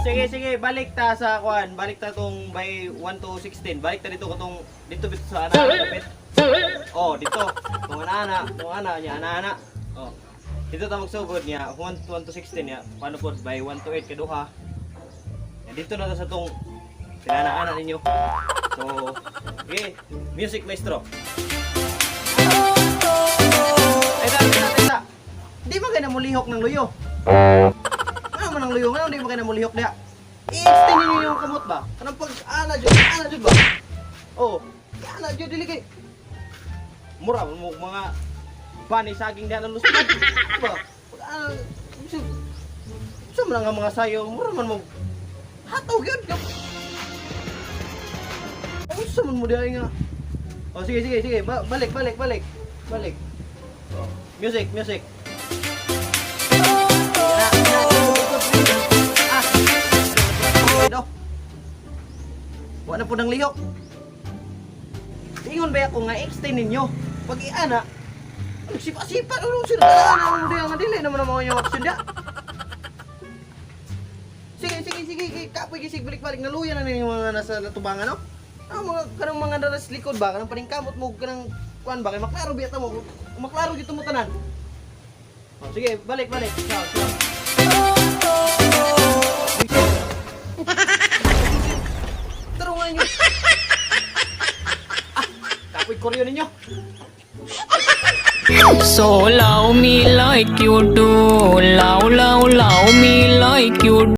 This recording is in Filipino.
Sige, balik ta sa kuan. Balik ta tong by 1 to 16. Balik ta dito katong dito bit sa ana kapit. Oh, dito. Tong ana niya ana. Oh. Dito ta magsugod niya 1 to 16 niya. Paano pod by 1 to 8 kaduha. Yan dito na ta sa tong pinana-ana ninyo. So, okay, music maestro. Ay, ta. Di ba kayo namulihok ng luyo? Ano man ang luyo? Ano di ba kayo namulihok niya? I-extend ninyo yung kamot ba? Anong pag-ana dyan ba? Oh, ana dyan, dili kay mura mo mga bani saging diyan ang lusot. Ba? Pag-ana, gusto mo lang ang mga sayo, mura man mo hataw yun. Gusto mo diyan nga. Oh, sige. Balik. Oh, music. Wala po ng lihok. Ingon ba ako nga extend ninyo? Pag iana, sipa-sipa ano sila ano diyan nga dili naman mo yung action dia. Sige, kapoy gisig balik-balik naluya na yung mga nasa tubangan no? Mga kanang mga daras likod ba kanang paningkamot mo kanang kuan ba kay maklaro biyata mo. Maklaro gito mo tanan. Oh, sige, balik. Ciao. Tarungan nyo. Kapoy koryo ninyo. So love me like you do, love me like you do.